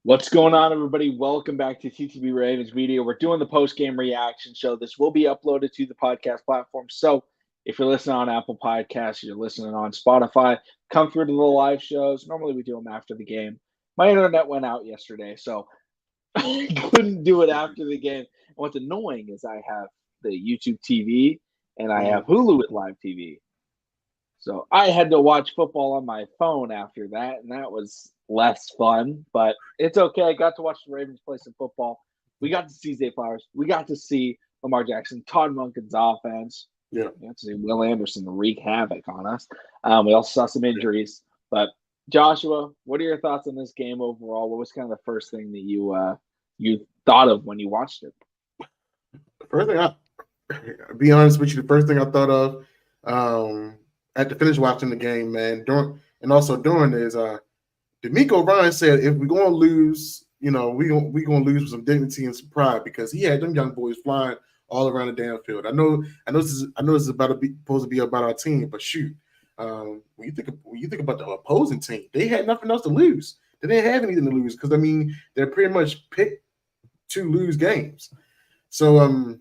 What's going on, everybody? Welcome back to TTB Ravens Video. We're doing the post-game reaction show. This will be uploaded to the podcast platform. So if you're listening on Apple Podcasts, you're listening on Spotify, come through to the live shows. Normally we do them after the game. My internet went out yesterday, so I couldn't do it after the game. And what's annoying is I have the YouTube TV and I have Hulu with live TV. So I had to watch football on my phone after that, and that was less fun, but it's okay. I got to watch the Ravens play some football. We got to see Zay Flowers. We got to see Lamar Jackson, Todd Monken's offense. Yeah. We got to see Will Anderson wreak havoc on us. We also saw some injuries. But Joshua, what are your thoughts on this game overall? What was kind of the first thing that you thought of when you watched it? First thing, I'll be honest with you, the first thing I thought of at the finish watching the game, man, during is D'Amico Ryan said if we're gonna lose, we're gonna lose with some dignity and some pride, because he had them young boys flying all around the damn field. I know this is supposed to be about our team, but shoot, when you think about the opposing team, they had nothing else to lose. They didn't have anything to lose, because they're pretty much picked to lose games. So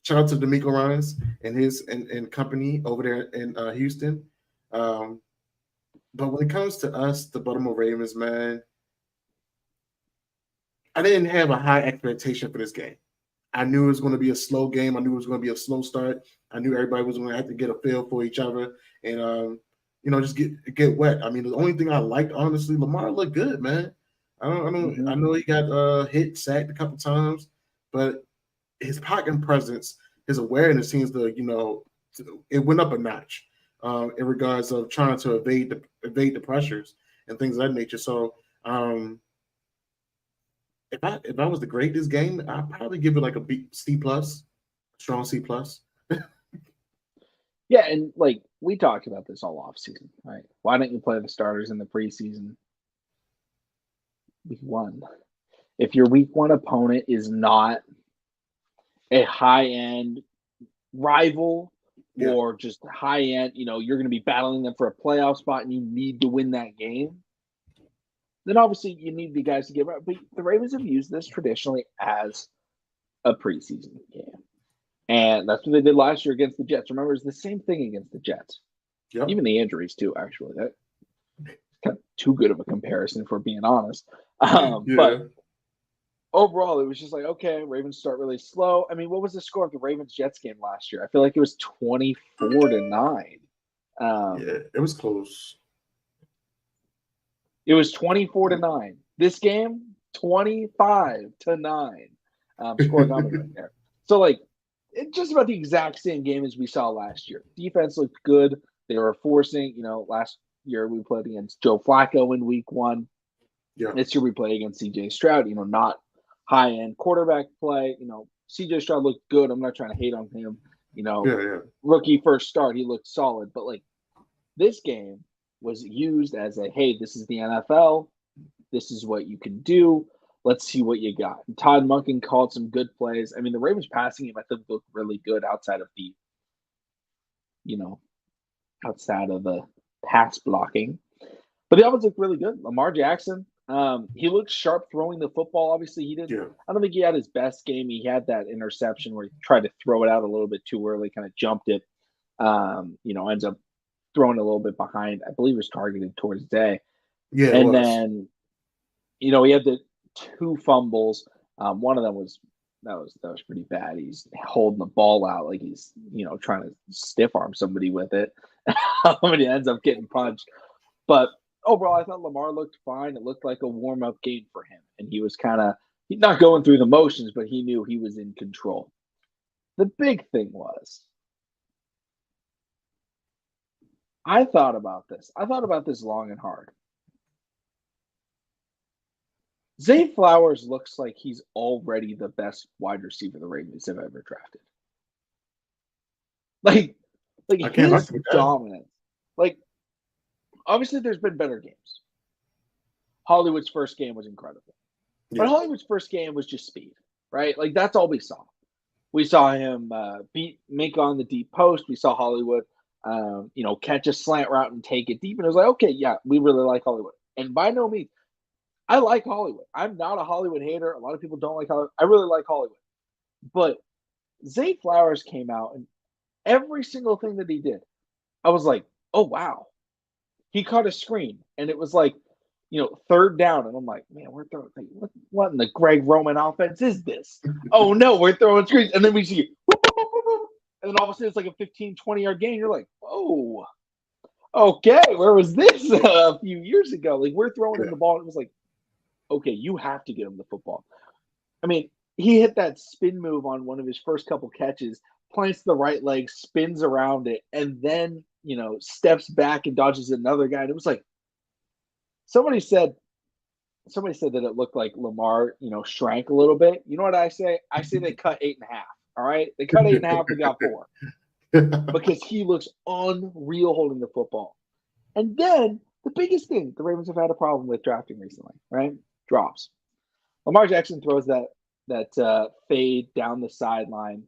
shout out to D'Amico Ryans and his and company over there in Houston. But when it comes to us, the Baltimore Ravens, man, I didn't have a high expectation for this game. I knew it was going to be a slow game. I knew it was going to be a slow start. I knew everybody was going to have to get a feel for each other and just get wet. I mean, the only thing I liked, honestly, Lamar looked good, man. I know he got hit, sacked a couple times, but his pocket presence, his awareness seems to, it went up a notch in regards of trying to evade the pressures and things of that nature. So if I was to grade this game, I'd probably give it like a C+, strong C+. Yeah, and like we talked about this all off season, right? Why don't you play the starters in the preseason? Week 1. If your week 1 opponent is not a high-end rival or just high-end, you're going to be battling them for a playoff spot and you need to win that game, then obviously you need the guys to get right. But the Ravens have used this traditionally as a preseason game. And that's what they did last year against the Jets. Remember, it's the same thing against the Jets. Yep. Even the injuries, too, actually. That's kind of too good of a comparison, if we're being honest. But overall, it was just like, okay, Ravens start really slow. I mean, what was the score of the Ravens-Jets game last year? I feel like it was 24-9. It was close. It was 24-9. This game, 25-9. Score dominant right there. So, like, it's just about the exact same game as we saw last year. Defense looked good. They were forcing, last year we played against Joe Flacco in week 1. Yeah. This year we play against CJ Stroud, not high-end quarterback play. CJ Stroud looked good. I'm not trying to hate on him. Rookie first start, he looked solid. But, like, this game was used as a, hey, this is the NFL. This is what you can do. Let's see what you got. And Todd Monken called some good plays. I mean, the Ravens passing game, I think, looked really good outside of the, outside of the pass blocking. But the offense looked really good. Lamar Jackson, he looked sharp throwing the football. Obviously, he didn't. Yeah. I don't think he had his best game. He had that interception where he tried to throw it out a little bit too early, kind of jumped it. Ends up throwing a little bit behind. I believe it was targeted towards Zay. Yeah, and then, he had the 2 fumbles. One of them was pretty bad. He's holding the ball out like he's trying to stiff arm somebody with it. And he ends up getting punched. But overall, I thought Lamar looked fine. It looked like a warm-up game for him. And he was kind of not going through the motions, but he knew he was in control. The big thing was, I thought about this. Long and hard. Zay Flowers looks like he's already the best wide receiver the Ravens have ever drafted. Like his dominance. Like, obviously, there's been better games. Hollywood's first game was incredible. Yeah. But Hollywood's first game was just speed, right? Like, that's all we saw. We saw him beat Mink on the deep post. We saw Hollywood, catch a slant route and take it deep. And it was like, okay, yeah, we really like Hollywood. And by no means, I like Hollywood. I'm not a Hollywood hater. A lot of people don't like Hollywood. I really like Hollywood. But Zay Flowers came out, and every single thing that he did, I was like, oh, wow. He caught a screen, and it was like, third down. And I'm like, man, we're throwing, what in the Greg Roman offense is this? Oh, no, we're throwing screens. And then we see, whoop, whoop, whoop, whoop, and then all of a sudden it's like a 15, 20-yard gain. You're like, oh, okay, where was this a few years ago? Like, we're throwing him the ball, and it was like, okay, you have to get him the football. I mean, he hit that spin move on one of his first couple catches, plants the right leg, spins around it, and then, steps back and dodges another guy. And it was like, somebody said that it looked like Lamar, shrank a little bit. You know what I say? I say they cut 8.5. All right. They cut 8.5, they got 4. Because he looks unreal holding the football. And then the biggest thing the Ravens have had a problem with drafting recently, right? Drops. Lamar Jackson throws that fade down the sideline,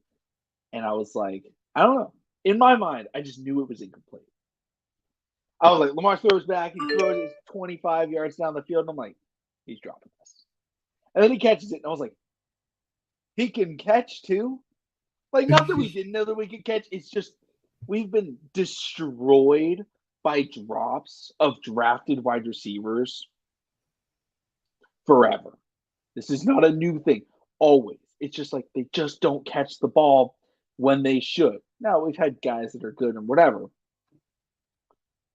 and I was like, I don't know. In my mind, I just knew it was incomplete. I was like, Lamar throws back, he throws it 25 yards down the field, and I'm like, he's dropping this. And then he catches it, and I was like, he can catch too? Like, not that we didn't know that we could catch. It's just we've been destroyed by drops of drafted wide receivers forever. This is not a new thing. Always. It's just like they just don't catch the ball when they should. Now, we've had guys that are good and whatever.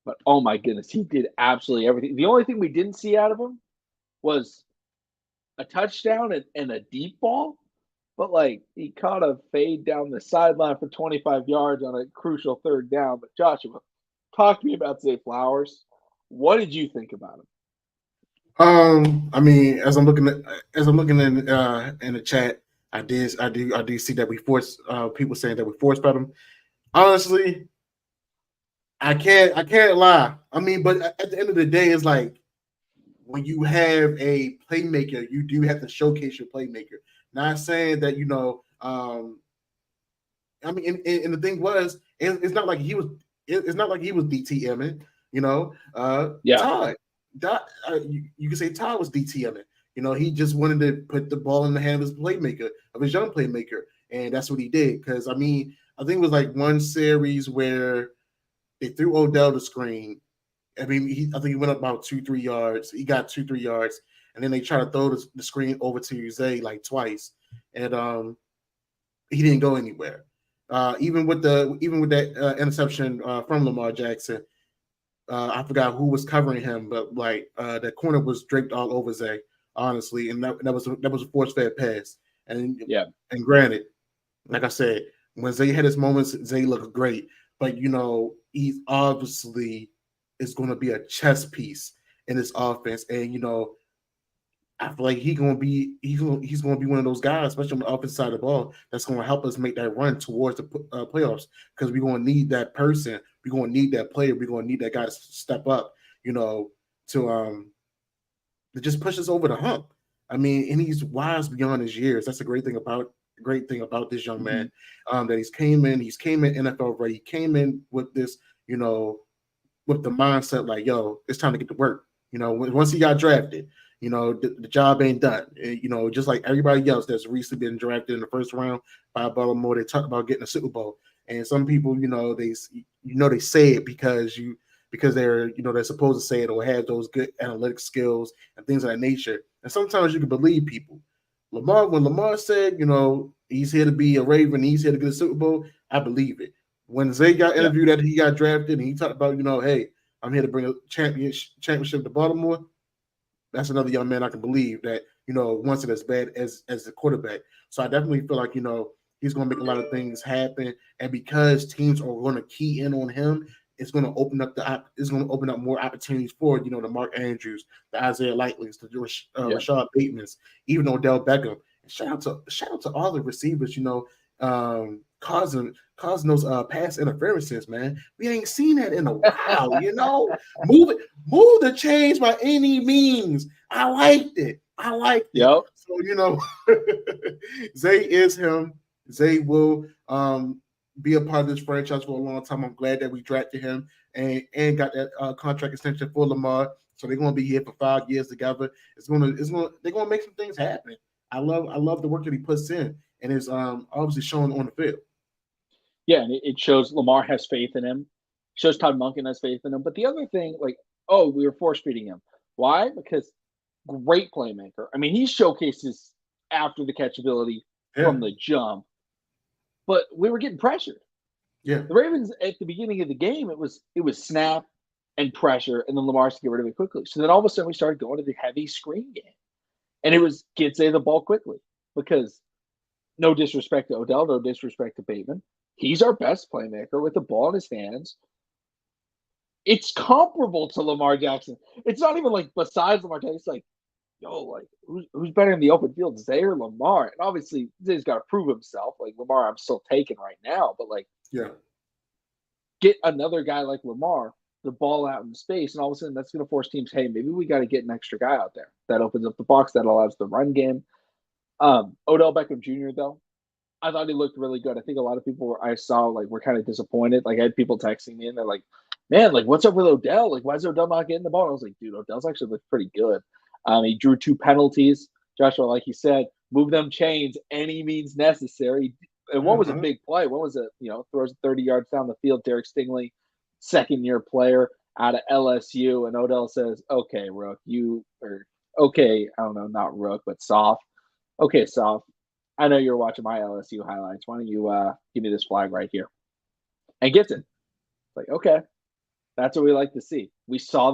But, oh, my goodness, he did absolutely everything. The only thing we didn't see out of him was a touchdown and a deep ball. But, like, he caught a fade down the sideline for 25 yards on a crucial third down. But, Joshua, talk to me about Zay Flowers. What did you think about him? I mean, as I'm looking in the chat, I do see that we force people saying that we force fed him. Honestly, I can't lie. I mean, but at the end of the day, it's like when you have a playmaker, you do have to showcase your playmaker. Not saying that I mean, and the thing was, it's not like he was. It's not like he was DTMing. Yeah. You can say Todd was DTMing. He just wanted to put the ball in the hand of his playmaker, of his young playmaker, and that's what he did. Because I mean, I think it was like one series where they threw Odell the screen. I mean, I think he went up about 2-3 yards. He got 2-3 yards, and then they tried to throw the screen over to Zay like twice, and he didn't go anywhere. Even with that interception from Lamar Jackson, I forgot who was covering him, but like that corner was draped all over Zay, honestly, and that was a force-fed pass. And and granted, like I said, when Zay had his moments, Zay looked great, but he's obviously is going to be a chess piece in this offense, and I feel like he's going to be one of those guys, especially on the offensive side of the ball, that's going to help us make that run towards the playoffs, because we're going to need that person. We're going to need that player. We're going to need that guy to step up, to just push us over the hump. I mean, and he's wise beyond his years. That's a great thing about this young man. That he's came in NFL ready. He came in with this, with the mindset like, yo, it's time to get to work. Once he got drafted, the job ain't done. Just like everybody else that's recently been drafted in the first round by Baltimore, they talk about getting a Super Bowl. And some people, they say it because they're supposed to say it or have those good analytic skills and things of that nature. And sometimes you can believe people. When Lamar said, he's here to be a Raven, he's here to get a Super Bowl, I believe it. When Zay got interviewed that he got drafted and he talked about, hey, I'm here to bring a championship to Baltimore, that's another young man I can believe that, wants it as bad as the quarterback. So I definitely feel like, he's going to make a lot of things happen. And because teams are going to key in on him, it's going to open up more opportunities for, the Mark Andrews, the Isaiah Likely's, the Rashad Bateman's, even Odell Beckham. And shout out to all the receivers, causing those pass interferences, man. We ain't seen that in a while, Move the chains by any means. I liked it. Yep. So, Zay is him. Zay will be a part of this franchise for a long time. I'm glad that we drafted him and got that contract extension for Lamar. So they're going to be here for 5 years together. They're going to make some things happen. I love the work that he puts in, and it's obviously showing on the field. Yeah, and it shows Lamar has faith in him. Shows Todd Monken has faith in him. But the other thing, like, we were force feeding him. Why? Because great playmaker. I mean, he showcases after the catch ability from the jump. But we were getting pressured. Yeah. The Ravens at the beginning of the game, it was snap and pressure, and then Lamar to get rid of it quickly. So then all of a sudden we started going to the heavy screen game. And it was get Zay the ball quickly. Because no disrespect to Odell, no disrespect to Bateman. He's our best playmaker with the ball in his hands. It's comparable to Lamar Jackson. It's not even like besides Lamar Jackson. It's like, who's better in the open field, Zay or Lamar? And obviously, Zay's got to prove himself. Like Lamar, I'm still taking right now. But like, get another guy like Lamar, the ball out in space, and all of a sudden that's going to force teams, hey, maybe we got to get an extra guy out there. That opens up the box. That allows the run game. Odell Beckham Jr., though, I thought he looked really good. I think a lot of people were kind of disappointed. Like I had people texting me and they're like, man, like what's up with Odell? Like why is Odell not getting the ball? I was like, dude, Odell's actually looked pretty good. He drew 2 penalties. Joshua, like he said, move them chains any means necessary. And one was a big play. One was throws 30 yards down the field. Derek Stingley, second-year player out of LSU. And Odell says, okay, Rook, I don't know, not Rook, but Soft. Okay, Soft. I know you're watching my LSU highlights. Why don't you give me this flag right here? And gets it. Like, okay. That's what we like to see. We saw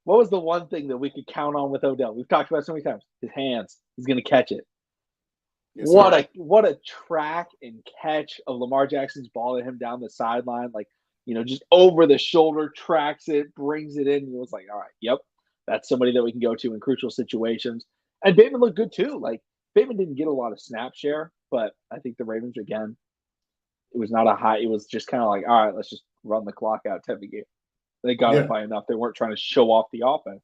what was the one thing that we could count on with Odell? We've talked about it so many times. His hands. He's going to catch it. Yes, what a track and catch of Lamar Jackson's ball to him down the sideline. Like, just over the shoulder, tracks it, brings it in. And it was like, all right, yep. That's somebody that we can go to in crucial situations. And Bateman looked good too. Like, Bateman didn't get a lot of snap share, but I think the Ravens, again, it was not a high. It was just kind of like, all right, let's just run the clock out type of game. They got it by enough. They weren't trying to show off the offense.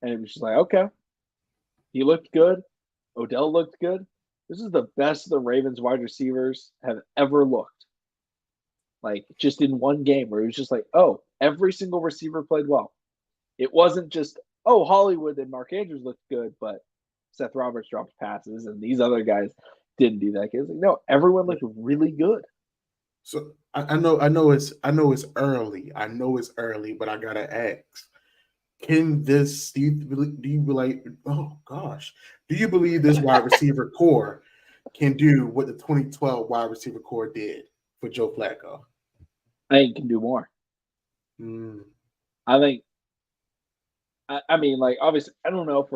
And it was just like, okay. He looked good. Odell looked good. This is the best the Ravens wide receivers have ever looked. Like, just in one game where it was just like, every single receiver played well. It wasn't just, Hollywood and Mark Andrews looked good, but Seth Roberts dropped passes, and these other guys didn't do that. It was like, no, everyone looked really good. So I know it's early. I know it's early, but I gotta ask: can this? Do you believe? Oh gosh, do you believe this wide receiver core can do what the 2012 wide receiver core did for Joe Flacco? I think it can do more. I think. I mean, like, obviously, I don't know if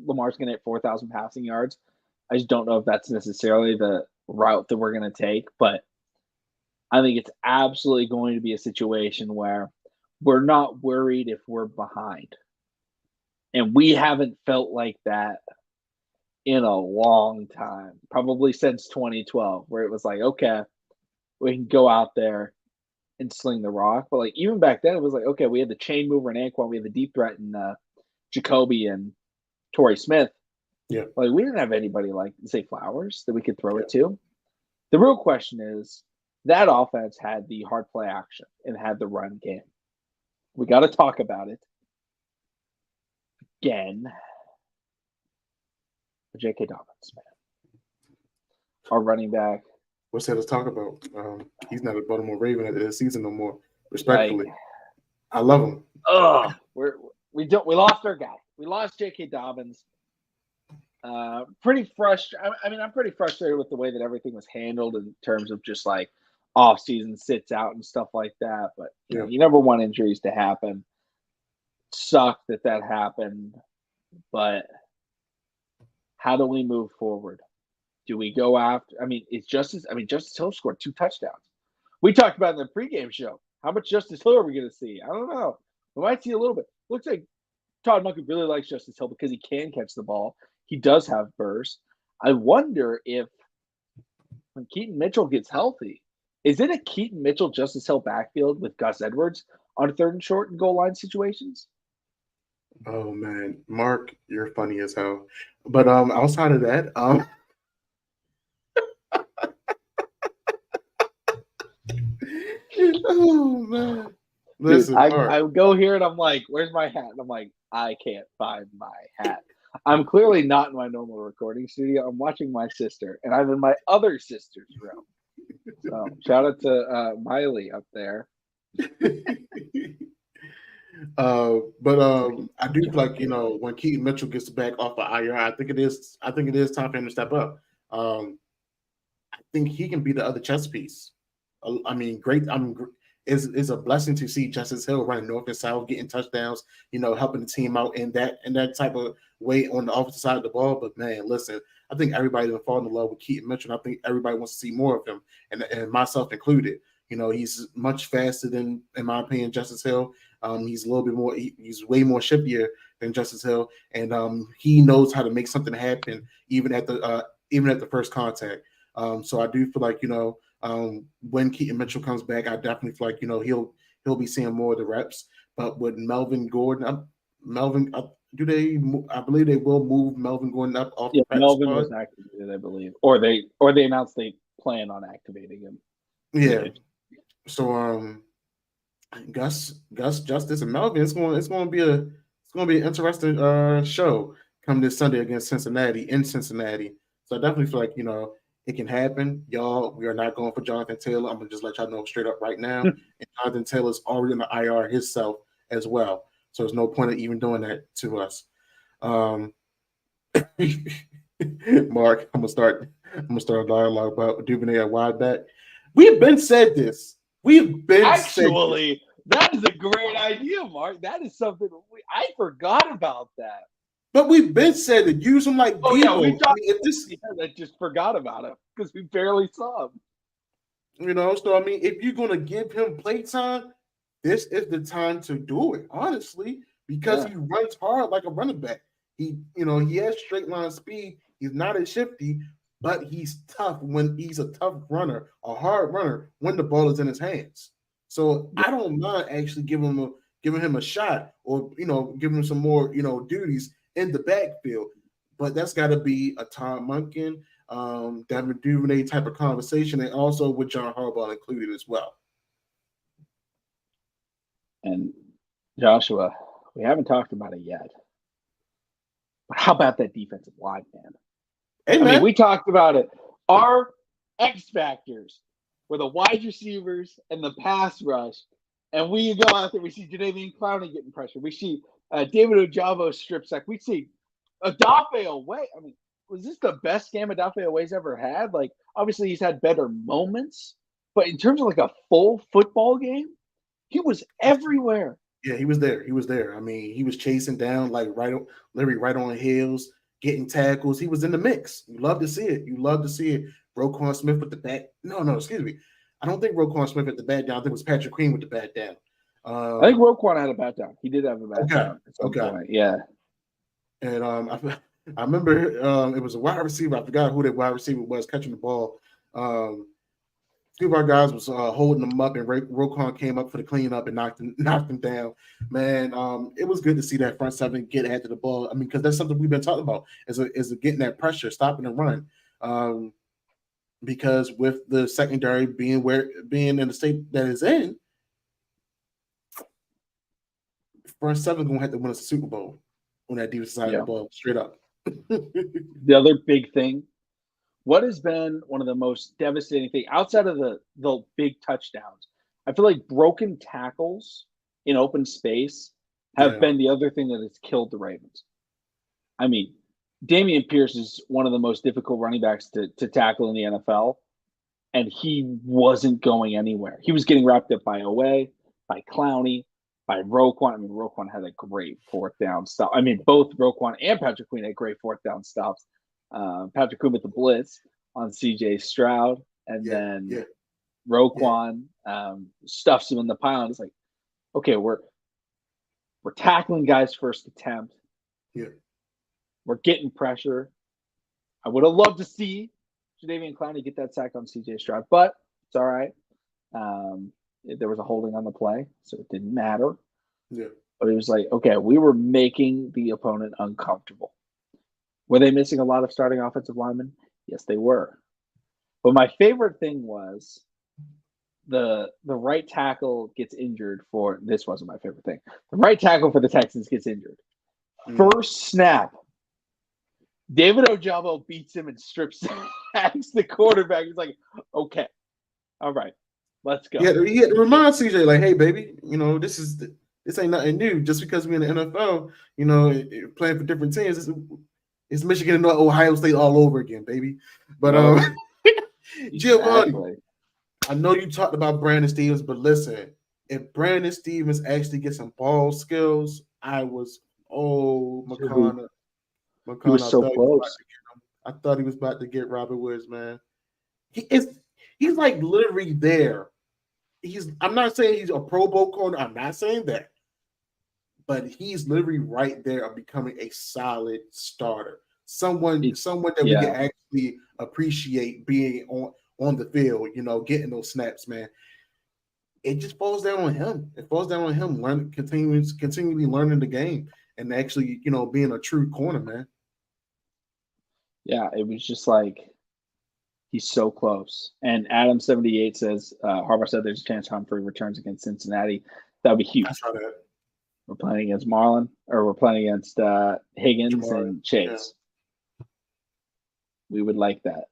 Lamar's going to hit 4,000 passing yards. I just don't know if that's necessarily the route that we're going to take. But I think it's absolutely going to be a situation where we're not worried if we're behind. And we haven't felt like that in a long time, probably since 2012, where it was like, okay, we can go out there and sling the rock. But like even back then, it was like, okay, we had the chain mover in Anquan, we had the deep threat in Jacoby and Torrey Smith. Yeah, like we didn't have anybody like Zay Flowers that we could throw it to. The real question is that offense had the hard play action and had the run game. We got to talk about it again. J.K. Dobbins, man, our running back. What's there to talk about? He's not a Baltimore Raven at the season no more. Respectfully, I love him. We lost our guy. We lost J.K. Dobbins. Pretty frustrated. I mean, I'm pretty frustrated with the way that everything was handled in terms of just like off-season sits out and stuff like that. But you never want injuries to happen. Sucked that happened. But how do we move forward? Do we go after? I mean, Justice Hill scored 2 touchdowns. We talked about it in the pregame show. How much Justice Hill are we going to see? I don't know. We might see a little bit. Looks like Todd Monken really likes Justice Hill because he can catch the ball. He does have burst. I wonder if when Keaton Mitchell gets healthy, is it a Keaton Mitchell Justice Hill backfield with Gus Edwards on 3rd and short and goal line situations? Oh man, Mark, you're funny as hell. But outside of that, oh man, Dude, Listen, I Mark. would go here and I'm like, where's my hat? And I'm like, I can't find my hat. I'm clearly not in my normal recording studio. I'm watching my sister, and I'm in my other sister's room. So shout out to Miley up there. But I do feel like when Keaton Mitchell gets back off the IR, I think it is time for him to step up. I think he can be the other chess piece. I mean, great. It's a blessing to see Justice Hill running north and south, getting touchdowns. Helping the team out in that type of way on the offensive side of the ball. But man, listen, I think everybody's been falling in love with Keaton Mitchell. And I think everybody wants to see more of him, and myself included. He's much faster than, in my opinion, Justice Hill. He's a little bit more. He's way more shiftier than Justice Hill, and he knows how to make something happen even at the first contact. So I do feel like when Keaton Mitchell comes back, I definitely feel like he'll be seeing more of the reps. But with Melvin Gordon, do they? I believe they will move Melvin Gordon up off the practice Melvin squad. was activated, I believe, or they announced they plan on activating him. Yeah. So Gus Justice and Melvin, it's going to be an interesting show come this Sunday against Cincinnati in Cincinnati. So I definitely feel like it can happen. Y'all, we are not going for Jonathan Taylor. I'm gonna just let y'all know straight up right now. And Jonathan Taylor's already in the IR himself as well. So there's no point of even doing that to us. Mark, I'm gonna start a dialogue about Duvernay at wide back. We've been said this. Actually, that is a great idea, Mark. That is something I forgot about that. But we've been said that use him like Debo. Yeah, we talked. I just forgot about him because we barely saw him. So I mean, if you're gonna give him play time, this is the time to do it, honestly, because he runs hard like a running back. He has straight line speed. He's not as shifty, but he's tough when he's a tough runner, a hard runner when the ball is in his hands. So I don't mind actually giving him a shot, or giving him some more duties in the backfield. But that's got to be a Tom Munkin, Devin Duvernay type of conversation, and also with John Harbaugh included as well. And Joshua, we haven't talked about it yet. But how about that defensive line, man? Hey, I mean, we talked about it. Our X factors were the wide receivers and the pass rush. And we go out there, we see Jadeveon Clowney getting pressure. We see David Ojabo strip sack. We see Odafe Oweh. I mean, was this the best game Odafe Oweh's ever had? Like, obviously he's had better moments, but in terms of like a full football game, he was everywhere. Yeah, he was there. I mean, he was chasing down literally right on heels, getting tackles. He was in the mix. You love to see it. Roquan Smith with the bat. No, excuse me. I don't think Roquan Smith at the bat down. I think it was Patrick Queen with the bat down. I think Roquan had a bat down. He did have a bat down at some point. Yeah. And I remember it was a wide receiver. I forgot who that wide receiver was catching the ball. Two of our guys was holding them up, and Roquan came up for the cleanup and knocked him down. Man, it was good to see that front seven get after the ball. I mean, because that's something we've been talking about is getting that pressure, stopping the run. Because with the secondary being in the state that it's in, front seven gonna have to win us a Super Bowl on that defensive side of the ball, straight up. The other big thing. What has been one of the most devastating things outside of the big touchdowns? I feel like broken tackles in open space have been the other thing that has killed the Ravens. I mean, Dameon Pierce is one of the most difficult running backs to tackle in the NFL, and he wasn't going anywhere. He was getting wrapped up by Oweh, by Clowney, by Roquan. I mean, Roquan had a great fourth down stop. I mean, both Roquan and Patrick Queen had great fourth down stops. Patrick Quinn with the blitz on CJ Stroud, and then Roquan stuffs him in the pile. And it's like, okay, we're tackling guys first attempt. Yeah, we're getting pressure. I would have loved to see Jadeveon Clowney get that sack on CJ Stroud, but it's all right. There was a holding on the play, so it didn't matter. Yeah, but it was like, okay, we were making the opponent uncomfortable. Were they missing a lot of starting offensive linemen? Yes, they were. But my favorite thing was the right tackle gets injured for this wasn't my favorite thing. The right tackle for the Texans gets injured. First snap, David Ojabo beats him and strip sacks the quarterback. He's like, okay, all right, let's go. Yeah, he had to remind CJ, like, hey, baby, this ain't nothing new. Just because we're in the NFL, playing for different teams, it's Michigan and Ohio State all over again, baby. But Giovanni, Exactly. I know you talked about Brandon Stevens, but listen, if Brandon Stevens actually gets some ball skills, McConnell. He was so close. I thought he was about to get Robert Woods, man. He's like literally there. I'm not saying he's a Pro Bowl corner. I'm not saying that. But he's literally right there of becoming a solid starter. Someone that we can actually appreciate being on the field, getting those snaps, man. It just falls down on him. It falls down on him continually learning the game and actually, being a true corner, man. Yeah, it was just like he's so close. And Adam78 says Harbaugh said there's a chance Humphrey returns against Cincinnati. That would be huge. I saw that. We're playing against Marlon, or we're playing against Higgins and Chase. Yeah. We would like that.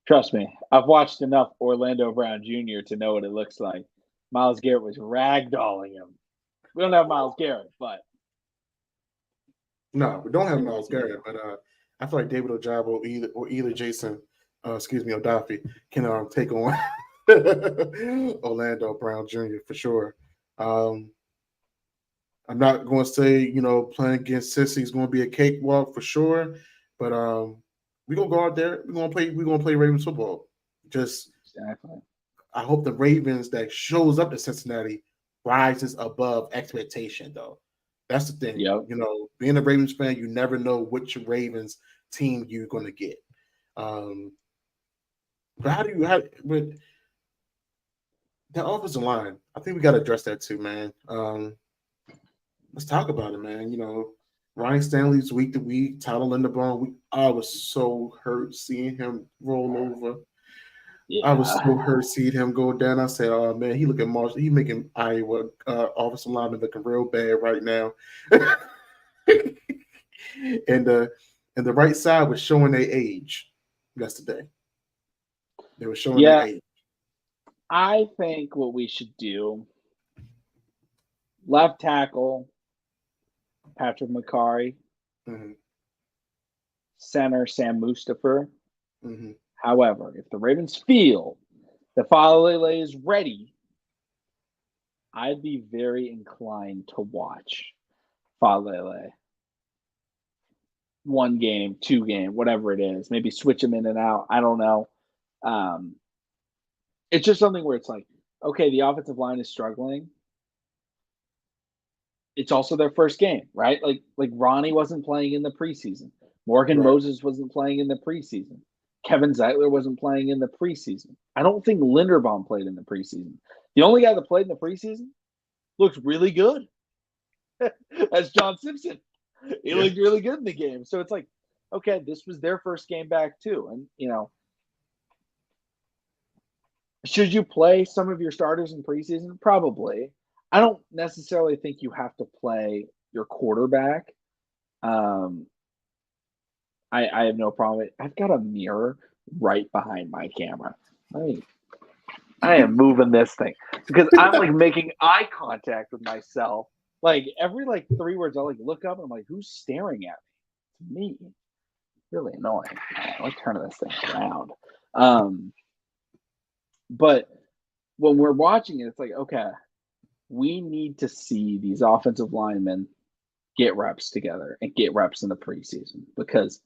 Trust me, I've watched enough Orlando Brown Jr. to know what it looks like. Myles Garrett was ragdolling him. We don't have Myles Garrett, but no, we don't have Myles Garrett. But I feel like David Ojabo or either Jason, Odafe can take on Orlando Brown Jr. for sure. I'm not going to say playing against Cincy is going to be a cakewalk for sure, but we're gonna go out there. We're gonna play Ravens football. Just exactly. I hope the Ravens that shows up to Cincinnati rises above expectation, though. That's the thing. Yep. Being a Ravens fan, you never know which Ravens team you're gonna get. But with the offensive line, I think we got to address that too, man. Let's talk about it, man. Ryan Stanley's week to week, Tyler Linderbaum. I was so hurt seeing him roll over. Yeah. I was so hurt seeing him go down. I said, "Oh man, he looking Marshall. He making Iowa offensive lineman looking real bad right now." and the right side was showing their age yesterday. They were showing their age. I think what we should do, left tackle, Patrick McCarry, center Sam Mustipher. However, if the Ravens feel that Falele is ready, I'd be very inclined to watch Falele. 1 game, 2 game, whatever it is. Maybe switch him in and out. I don't know. It's just something where it's like, okay, the offensive line is struggling. It's also their first game, right? Like Ronnie wasn't playing in the preseason. Morgan Moses wasn't playing in the preseason. Kevin Zeitler wasn't playing in the preseason. I don't think Linderbaum played in the preseason. The only guy that played in the preseason looks really good. That's John Simpson. He looked really good in the game. So it's like, okay, this was their first game back too. And, should you play some of your starters in preseason? Probably. I don't necessarily think you have to play your quarterback. I have no problem with it. I've got a mirror right behind my camera. I am moving this thing because I'm making eye contact with myself. Every 3 words, I'll look up and I'm like, who's staring at me? It's me. Really annoying. Let's turn this thing around. But when we're watching it, it's like, okay, we need to see these offensive linemen get reps together and get reps in the preseason because,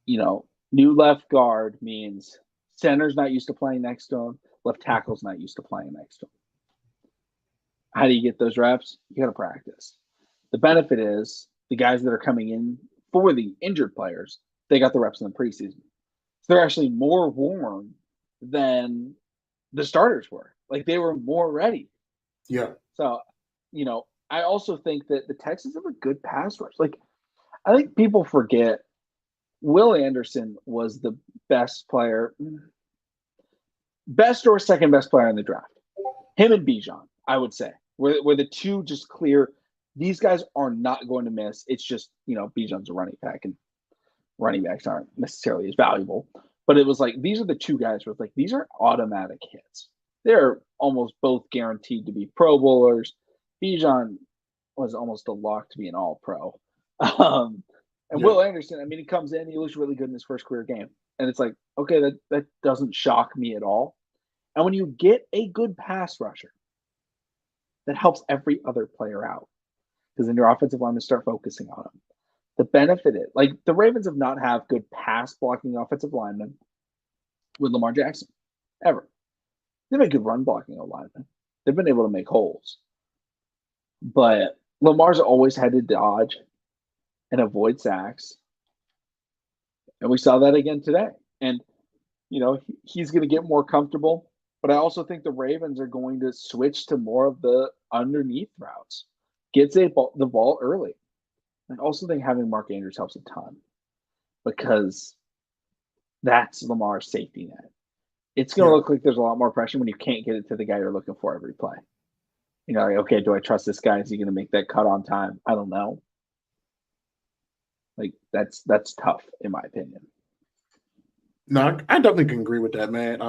new left guard means center's not used to playing next to him. Left tackle's not used to playing next to him. How do you get those reps? You got to practice. The benefit is the guys that are coming in for the injured players, they got the reps in the preseason. So they're actually more warm than the starters were. They were more ready. Yeah. So, I also think that the Texans have a good pass rush. I think people forget Will Anderson was the best player, best or second best player in the draft. Him and Bijan, I would say, were the two just clear. These guys are not going to miss. It's just, Bijan's a running back, and running backs aren't necessarily as valuable. But it was like, these are the two guys where it's like, these are automatic hits. They're almost both guaranteed to be Pro Bowlers. Bijan was almost a lock to be an all pro. And Will Anderson, I mean, he comes in, he looks really good in his first career game. And it's like, okay, that doesn't shock me at all. And when you get a good pass rusher, that helps every other player out. Because then your offensive linemen start focusing on him. The benefit is, like, the Ravens have not have good pass blocking offensive linemen with Lamar Jackson, ever. They've had good run blocking linemen. They've been able to make holes. But Lamar's always had to dodge and avoid sacks. And we saw that again today. And, he's going to get more comfortable. But I also think the Ravens are going to switch to more of the underneath routes. Get the ball early. I also think having Mark Andrews helps a ton because that's Lamar's safety net. It's going to look like there's a lot more pressure when you can't get it to the guy you're looking for every play. Like, okay, do I trust this guy? Is he going to make that cut on time? I don't know. Like, that's tough, in my opinion. No, I definitely can agree with that, man.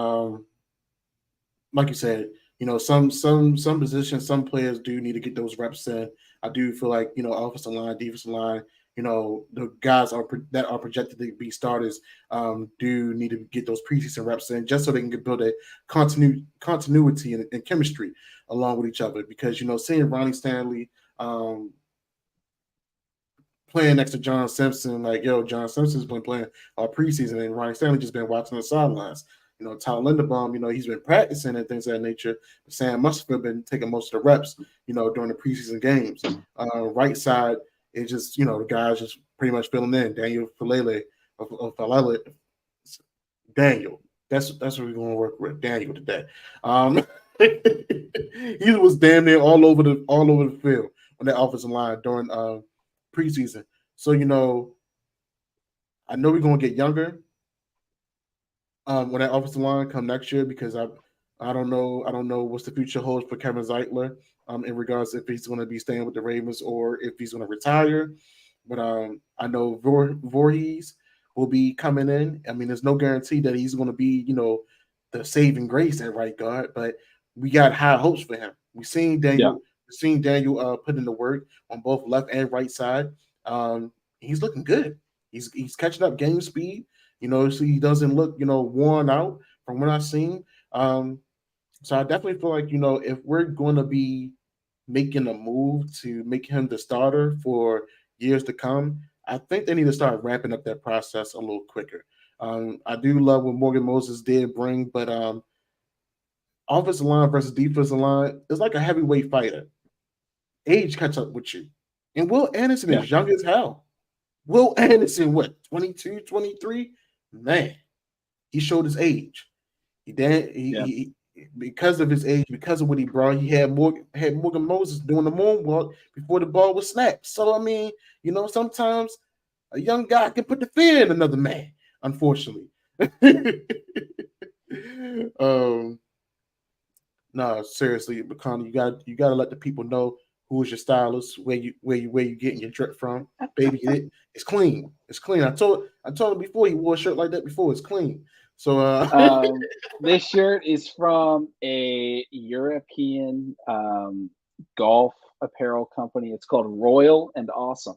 Like you said, some positions, some players do need to get those reps in. I do feel like, offensive line, defensive line, the guys that are projected to be starters do need to get those preseason reps in just so they can build a continuity and chemistry along with each other. Because, seeing Ronnie Stanley playing next to John Simpson, like, John Simpson's been playing preseason and Ronnie Stanley just been watching the sidelines. Tyler Linderbaum, he's been practicing and things of that nature. But Sam must have been taking most of the reps, during the preseason games. Right side is just, the guys just pretty much filling in. Daniel Falele, Daniel. That's what we're going to work with, Daniel, today. He was damn near all over the field on that offensive line during preseason. So, I know we're going to get younger. When that offensive line come next year, because I don't know what's the future holds for Kevin Zeitler in regards if he's going to be staying with the Ravens or if he's going to retire. But I know Voorhees will be coming in. I mean, there's no guarantee that he's going to be, the saving grace at right guard, but we got high hopes for him. We've seen Daniel put in the work on both left and right side. He's looking good. He's catching up game speed. So he doesn't look, worn out from what I've seen. So I definitely feel like, if we're going to be making a move to make him the starter for years to come, I think they need to start ramping up that process a little quicker. I do love what Morgan Moses did bring, but offensive line versus defensive line is like a heavyweight fighter. Age catch up with you. And Will Anderson is young as hell. Will Anderson, what, 22, 23? Man, he showed his age. He because of his age, because of what he brought, he had Morgan Moses doing the moonwalk before the ball was snapped. So I mean, sometimes a young guy can put the fear in another man. Unfortunately, no, seriously, Bakani, you got to let the people know who is your stylist, where you getting your drip from, baby. It's clean. It's clean. I told him before he wore a shirt like that before. It's clean. So this shirt is from a European golf apparel company. It's called Royal and Awesome.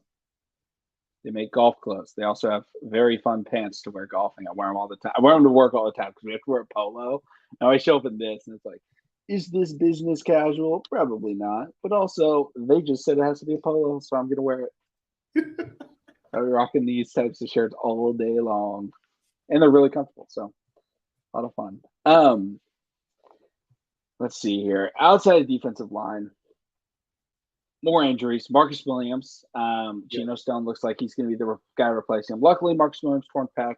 They make golf clothes. They also have very fun pants to wear golfing. I wear them all the time. I wear them to work all the time because we have to wear a polo. Now I show up in this, and it's like, is this business casual? Probably not. But also, they just said it has to be a polo, so I'm going to wear it. I'm rocking these types of shirts all day long. And they're really comfortable, so a lot of fun. Let's see here. Outside of defensive line, more injuries. Marcus Williams. Geno Stone looks like he's going to be the guy replacing him. Luckily, Marcus Williams torn pec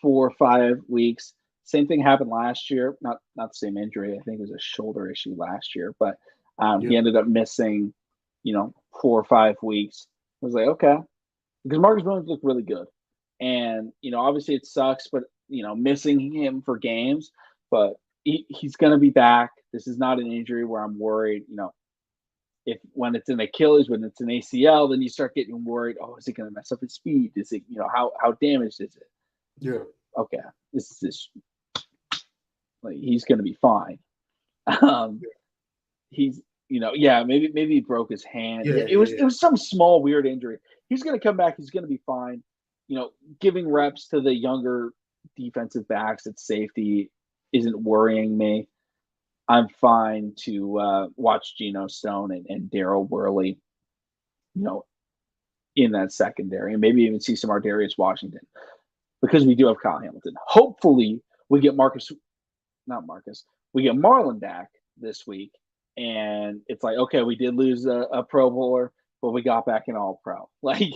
4 or 5 weeks. Same thing happened last year. Not the same injury. I think it was a shoulder issue last year, but he ended up missing, 4 or 5 weeks. I was like, okay, because Marcus Williams looked really good. And, obviously it sucks, but, missing him for games, but he's going to be back. This is not an injury where I'm worried, if when it's an Achilles, when it's an ACL, then you start getting worried. Oh, is it going to mess up his speed? Is it, how damaged is it? Yeah. Okay. This is like, he's going to be fine. He's, maybe he broke his hand. Yeah, It was some small weird injury. He's going to come back. He's going to be fine. Giving reps to the younger defensive backs at safety isn't worrying me. I'm fine to watch Geno Stone and Daryl Worley, in that secondary, and maybe even see some Ardarius Washington, because we do have Kyle Hamilton. Hopefully, we get we get Marlon back this week, and it's like, okay, we did lose a Pro Bowler, but we got back an All Pro. Like,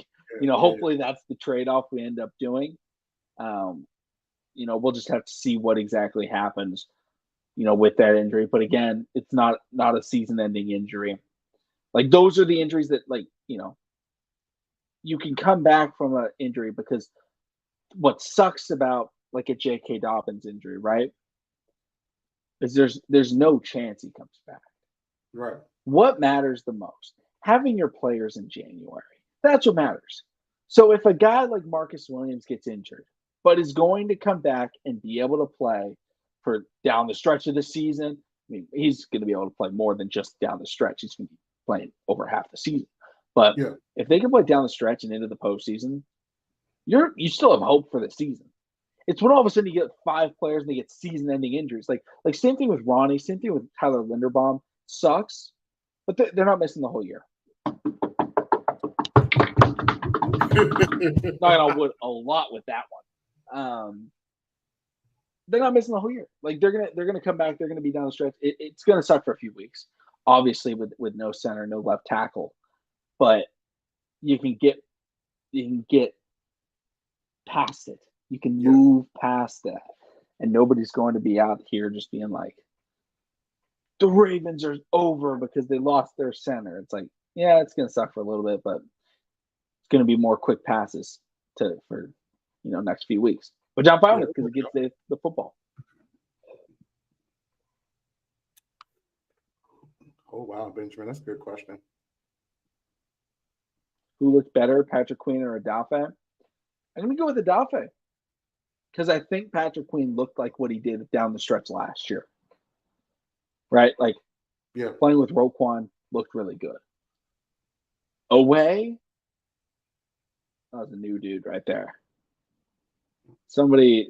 hopefully that's the trade-off we end up doing. We'll just have to see what exactly happens, with that injury. But again, it's not a season-ending injury. Like, those are the injuries that, like, you can come back from an injury, because what sucks about, like, a J.K. Dobbins injury, right, is there's no chance he comes back. Right. What matters the most? Having your players in January. That's what matters. So if a guy like Marcus Williams gets injured, but is going to come back and be able to play for down the stretch of the season, I mean, he's going to be able to play more than just down the stretch. He's going to be playing over half the season. But if they can play down the stretch and into the postseason, you still have hope for the season. It's when all of a sudden you get 5 players and they get season-ending injuries. Like same thing with Ronnie, same thing with Tyler Linderbaum. Sucks, but they're not missing the whole year. Not gonna wood a lot with that one. They're not missing the whole year. Like, they're gonna come back. They're gonna be down the stretch. It's gonna suck for a few weeks, obviously, with no center, no left tackle, but you can get past it. You can move past that, and nobody's going to be out here just being like, the Ravens are over because they lost their center. It's like, yeah, it's gonna suck for a little bit, but it's gonna be more quick passes for next few weeks. Which I'm fine with, because it gets the football. Oh wow, Benjamin, that's a good question. Who looked better, Patrick Queen or Odafe? I'm gonna go with Odafe, because I think Patrick Queen looked like what he did down the stretch last year. Right? Like, playing with Roquan looked really good. Oweh, that was a new dude right there. Somebody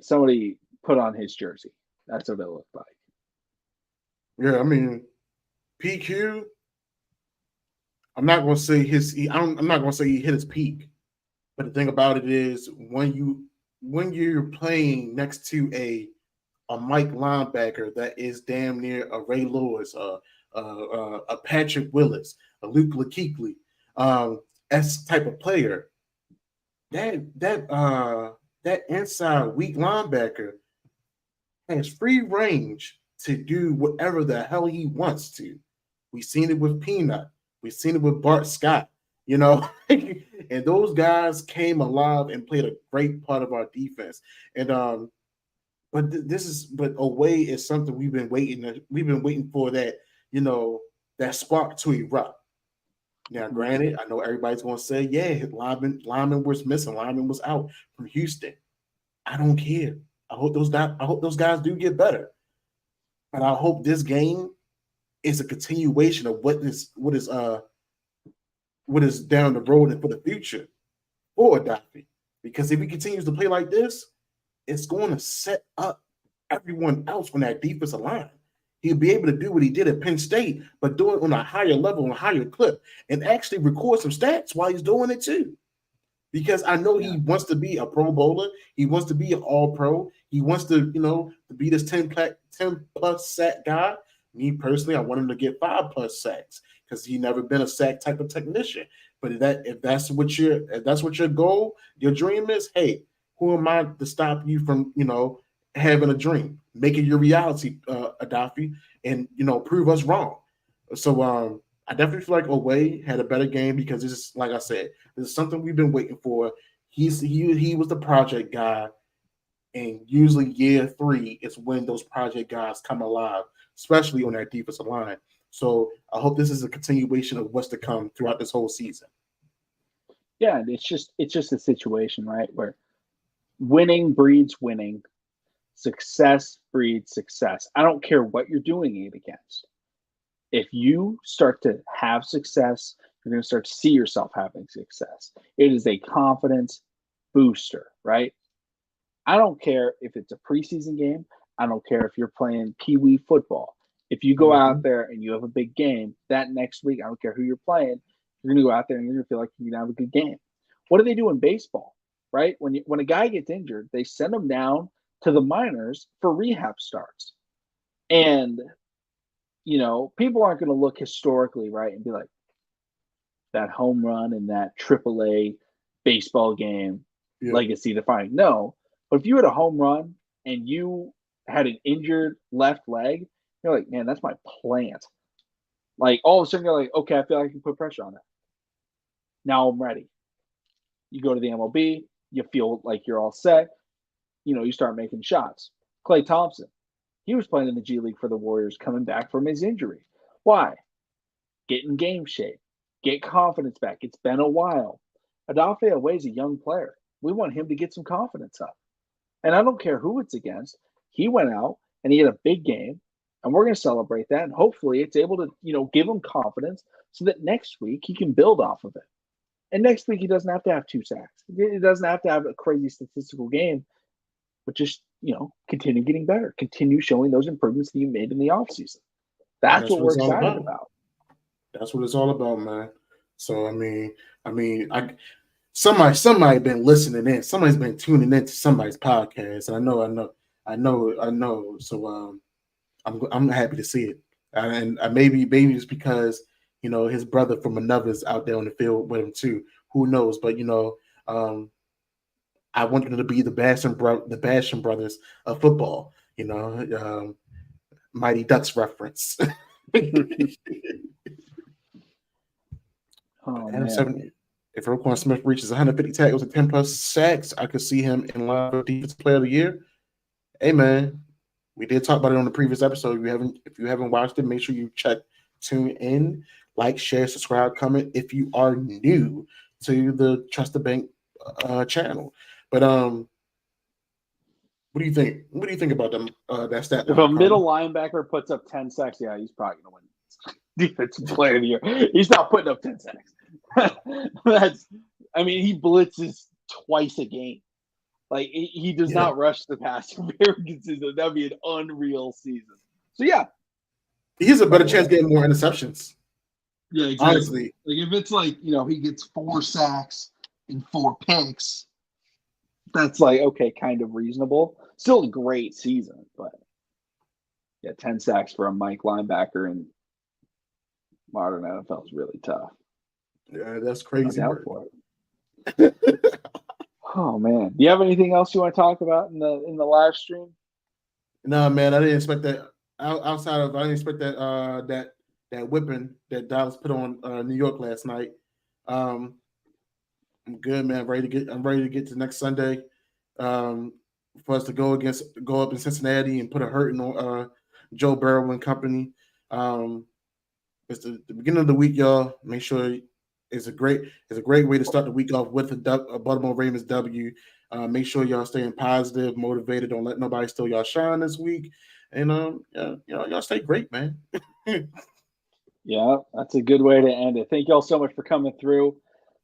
put on his jersey. That's what it looked like. Yeah, I mean, PQ. I'm not going to say I'm not going to say he hit his peak, but the thing about it is, when you're playing next to a Mike linebacker that is damn near a Ray Lewis, a Patrick Willis, a Luke Kuechly, S type of player, that inside weak linebacker has free range to do whatever the hell he wants to. We've seen it with Peanut. We've seen it with Bart Scott, and those guys came alive and played a great part of our defense. And but Oweh is something we've been waiting for, that that spark to erupt. Now, granted, I know everybody's going to say, yeah, lineman was missing, lineman was out from Houston. I don't care. I hope those guys do get better, but I hope this game is a continuation of what is down the road and for the future for Odafe. Because if he continues to play like this, it's going to set up everyone else on that defensive line. He'll be able to do what he did at Penn State, but do it on a higher level, on a higher clip, and actually record some stats while he's doing it too. Because I know he wants to be a Pro Bowler. He wants to be an All-Pro. He wants to, to be this 10-plus sack guy. Me personally, I want him to get 5+ sacks, because he's never been a sack type of technician. But if that's what your goal, your dream is, hey, who am I to stop you from, having a dream, make it your reality, Odafe, and prove us wrong. So I definitely feel like Oweh had a better game, because this is, like I said, this is something we've been waiting for. he was the project guy, and usually year 3 is when those project guys come alive, especially on that defensive line. So I hope this is a continuation of what's to come throughout this whole season. Yeah, it's just a situation, right, where winning breeds winning, success breeds success. I don't care what you're doing it against. If you start to have success, you're going to start to see yourself having success. It is a confidence booster, right? I don't care if it's a preseason game. I don't care if you're playing Pee Wee football. If you go out there and you have a big game, that next week, I don't care who you're playing, you're going to go out there and you're going to feel like you're going to have a good game. What do they do in baseball, right? When a guy gets injured, they send him down to the minors for rehab starts. And, people aren't going to look historically, right, and be like, that home run in that AAA baseball game, legacy defining. No. But if you had a home run and you had an injured left leg, you're like, man, that's my plant. Like, all of a sudden, you're like, okay, I feel like I can put pressure on it. Now I'm ready. You go to the MLB, you feel like you're all set. You start making shots. Klay Thompson, he was playing in the G League for the Warriors coming back from his injury. Why? Get in game shape. Get confidence back. It's been a while. Odafe Oweh is a young player. We want him to get some confidence up. And I don't care who it's against. He went out and he had a big game, and we're going to celebrate that. And hopefully it's able to, give him confidence so that next week he can build off of it. And next week he doesn't have to have 2 sacks. He doesn't have to have a crazy statistical game, but just, continue getting better. Continue showing those improvements that you made in the offseason. That's what we're excited about. That's what it's all about, man. So somebody been listening in. Somebody's been tuning into somebody's podcast, and I know. So I'm happy to see it, and maybe it's because his brother from another's out there on the field with him too. Who knows? But I want them to be the Basham brothers of football. Mighty Ducks reference. If Roquan Smith reaches 150 tackles and 10 plus sacks, I could see him in line for Defensive Player of the Year. Hey man, we did talk about it on the previous episode. If you haven't watched it, make sure you tune in, like, share, subscribe, comment if you are new to the Trust the Bank channel. But what do you think? What do you think about them that stat line? If a middle linebacker puts up 10 sacks, yeah, he's probably going to win Defensive Player of the Year. He's not putting up 10 sacks. He blitzes twice a game. Like, he does not rush the passer very consistent. That'd be an unreal season. So yeah, he has a better chance getting more interceptions. Yeah, exactly. Honestly, like if it's like he gets 4 sacks and 4 picks, that's like okay, kind of reasonable. Still a great season, but yeah, 10 sacks for a Mike linebacker in modern NFL is really tough. Yeah, that's crazy. For it. Oh man, do you have anything else you want to talk about in the live stream? No, man, I didn't expect that. I didn't expect that that whipping that Dallas put on New York last night. I'm good, man. I'm ready to get to next Sunday. For us to go up in Cincinnati and put a hurting on Joe Burrow and company. It's the beginning of the week, y'all. Make sure it's a great way to start the week off with a Baltimore Ravens W. Make sure y'all staying positive, motivated. Don't let nobody steal y'all shine this week. And y'all stay great, man. Yeah, that's a good way to end it. Thank y'all so much for coming through.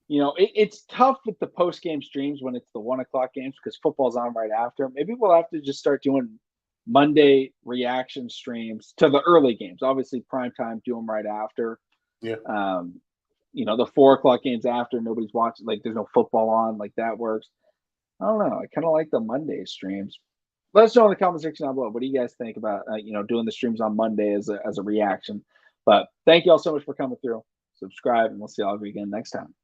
It's tough with the post-game streams when it's the 1 o'clock games because football's on right after. Maybe we'll have to just start doing Monday reaction streams to the early games. Obviously, prime time, do them right after. Yeah. The 4 o'clock games after, nobody's watching. Like, there's no football on. Like, that works. I don't know. I kind of like the Monday streams. Let us know in the comment section down below. What do you guys think about doing the streams on Monday as a reaction? But thank you all so much for coming through. Subscribe, and we'll see all of you again next time.